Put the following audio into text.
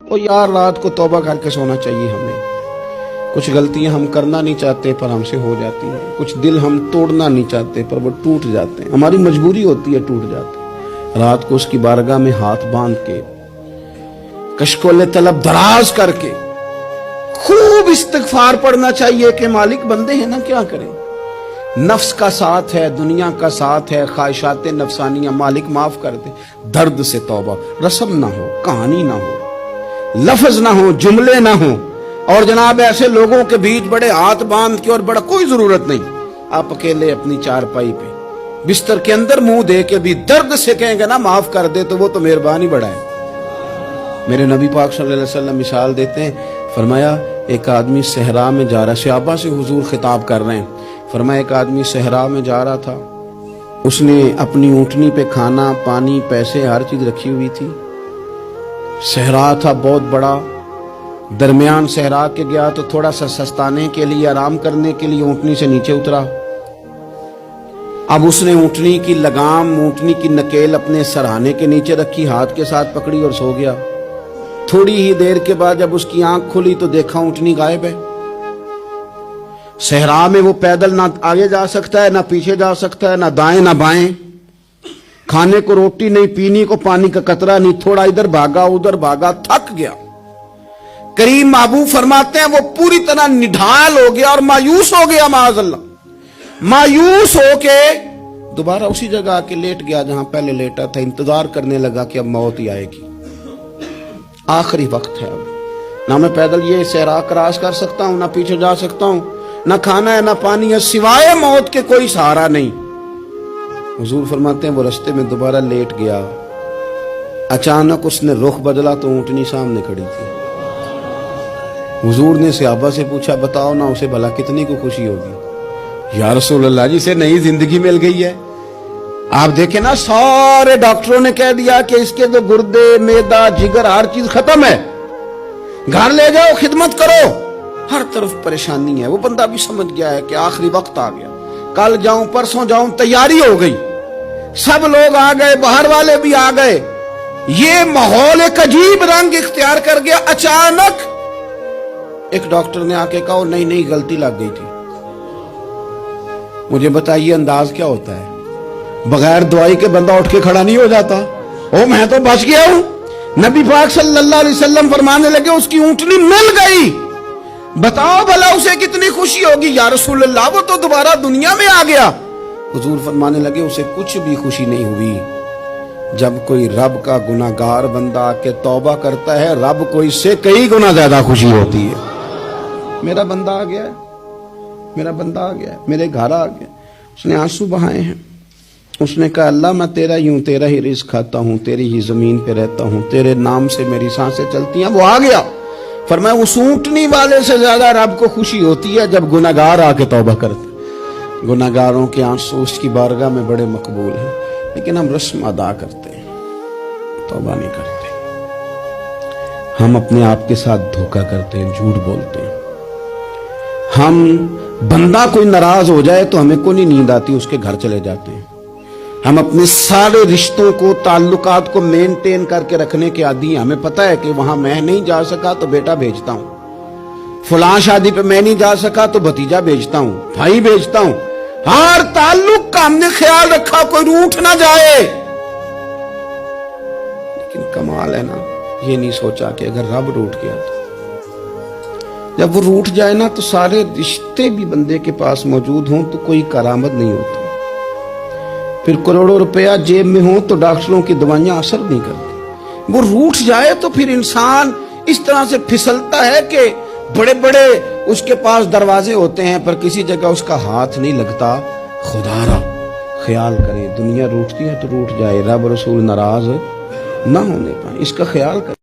وہ یار رات کو توبہ کر کے سونا چاہیے ہمیں. کچھ غلطیاں ہم کرنا نہیں چاہتے پر ہم سے ہو جاتی ہیں. کچھ دل ہم توڑنا نہیں چاہتے پر وہ ٹوٹ جاتے ہیں. ہماری مجبوری ہوتی ہے ٹوٹ جاتے ہیں. رات کو اس کی بارگاہ میں ہاتھ باندھ کے کشکول طلب دراز کر کے خوب استغفار پڑھنا چاہیے کہ مالک بندے ہیں نا کیا کریں. نفس کا ساتھ ہے, دنیا کا ساتھ ہے, خواہشات نفسانیہ. مالک معاف کر دے. درد سے توبہ. رسم نہ ہو, کہانی نہ ہو, لفظ نہ ہو, جملے نہ ہو. اور جناب ایسے لوگوں کے بیچ بڑے ہاتھ باندھ کے اور بڑا کوئی ضرورت نہیں. آپ اکیلے اپنی چارپائی پہ بستر کے اندر منہ دے کے بھی درد سے کہیں گے نا معاف کر دے تو وہ تو مہربانی بڑا ہے. میرے نبی پاک صلی اللہ علیہ وسلم مثال دیتے ہیں. فرمایا ایک آدمی صحرا میں جا رہا. صحابہ سے حضور خطاب کر رہے ہیں. فرمایا ایک آدمی صحرا میں جا رہا تھا. اس نے اپنی اونٹنی پہ کھانا پانی پیسے ہر چیز رکھی ہوئی تھی. صحرا تھا بہت بڑا. درمیان صحرا کے گیا تو تھوڑا سا سستانے کے لیے آرام کرنے کے لیے اونٹنی سے نیچے اترا. اب اس نے اونٹنی کی لگام اونٹنی کی نکیل اپنے سرہانے کے نیچے رکھی, ہاتھ کے ساتھ پکڑی اور سو گیا. تھوڑی ہی دیر کے بعد جب اس کی آنکھ کھلی تو دیکھا اونٹنی غائب ہے. صحرا میں وہ پیدل نہ آگے جا سکتا ہے, نہ پیچھے جا سکتا ہے, نہ دائیں نہ بائیں. کھانے کو روٹی نہیں, پینے کو پانی کا قطرہ نہیں. تھوڑا ادھر بھاگا ادھر بھاگا, تھک گیا. کریم محبوب فرماتے ہیں وہ پوری طرح نڈھال ہو گیا اور مایوس ہو گیا. معاذ اللہ. مایوس ہو کے دوبارہ اسی جگہ آ کے لیٹ گیا جہاں پہلے لیٹا تھا. انتظار کرنے لگا کہ اب موت ہی آئے گی, آخری وقت ہے. اب نہ میں پیدل یہ صحرا کراس کر سکتا ہوں, نہ پیچھے جا سکتا ہوں, نہ کھانا ہے نہ پانی ہے, سوائے موت کے کوئی سہارا نہیں. حضور فرماتے ہیں وہ رستے میں دوبارہ لیٹ گیا. اچانک اس نے رخ بدلا تو اونٹنی سامنے کھڑی تھی. حضور نے صحابہ سے پوچھا بتاؤ نا اسے بھلا کتنی کو خوشی ہوگی. یا رسول اللہ جسے نئی زندگی مل گئی ہے. آپ دیکھیں نا سارے ڈاکٹروں نے کہہ دیا کہ اس کے تو گردے معدہ جگر ہر چیز ختم ہے, گھر لے جاؤ خدمت کرو. ہر طرف پریشانی ہے. وہ بندہ بھی سمجھ گیا ہے کہ آخری وقت آ گیا, کل جاؤں پرسوں جاؤں. تیاری ہو گئی, سب لوگ آ گئے, باہر والے بھی آ گئے. یہ ماحول ایک عجیب رنگ اختیار کر گیا. اچانک ایک ڈاکٹر نے آ کے کہا نہیں غلطی لگ گئی تھی. مجھے بتائیے انداز کیا ہوتا ہے؟ بغیر دوائی کے بندہ اٹھ کے کھڑا نہیں ہو جاتا. میں تو بچ گیا ہوں. نبی پاک صلی اللہ علیہ وسلم فرمانے لگے اس کی اونٹنی مل گئی. بتاؤ بھلا اسے کتنی خوشی ہوگی. یا رسول اللہ وہ تو دوبارہ دنیا میں آ گیا. حضور فرمانے لگے اسے کچھ بھی خوشی نہیں ہوئی. جب کوئی رب کا گناہگار بندہ آ کے توبہ کرتا ہے, رب کو اس سے کئی گنا زیادہ خوشی ہوتی ہے. میرا بندہ آ گیا ہے, میرا بندہ آ گیا ہے, میرے گھر آ گیا. اس نے آنسو بہائے ہیں. اس نے کہا اللہ میں تیرا ہی رزق کھاتا ہوں, تیری ہی زمین پہ رہتا ہوں, تیرے نام سے میری سانسیں چلتی ہیں. وہ آ گیا. فرمایا اس اونٹنی والے سے زیادہ رب کو خوشی ہوتی ہے جب گناہگار آ کے توبہ کرتے. گناہگاروں کے آنسو اس کی بارگاہ میں بڑے مقبول ہیں, لیکن ہم رسم ادا کرتے ہیں, توبہ نہیں کرتے. ہم اپنے آپ کے ساتھ دھوکہ کرتے ہیں, جھوٹ بولتے ہیں. ہم بندہ کوئی ناراض ہو جائے تو ہمیں کو نہیں نیند آتی, اس کے گھر چلے جاتے ہیں. ہم اپنے سارے رشتوں کو تعلقات کو مینٹین کر کے رکھنے کے عادی ہیں. ہمیں پتہ ہے کہ وہاں میں نہیں جا سکا تو بیٹا بھیجتا ہوں, فلاں شادی پہ میں نہیں جا سکا تو بھتیجا بھیجتا ہوں, بھائی بھیجتا ہوں. ہر تعلق کا ہم نے خیال رکھا کوئی روٹھ نہ جائے. لیکن کمال ہے نا, یہ نہیں سوچا کہ اگر رب روٹھ گیا تو جب وہ روٹھ جائے نا تو سارے رشتے بھی بندے کے پاس موجود ہوں تو کوئی کرامت نہیں ہوتی. پھر کروڑوں روپیہ جیب میں ہوں تو ڈاکٹروں کی دوائیاں اثر نہیں کرتی. وہ روٹھ جائے تو پھر انسان اس طرح سے پھسلتا ہے کہ بڑے بڑے اس کے پاس دروازے ہوتے ہیں پر کسی جگہ اس کا ہاتھ نہیں لگتا. خدا را خیال کریں, دنیا روٹتی ہے تو روٹ جائے, رب رسول ناراض نہ ہونے پائیں, اس کا خیال کریں.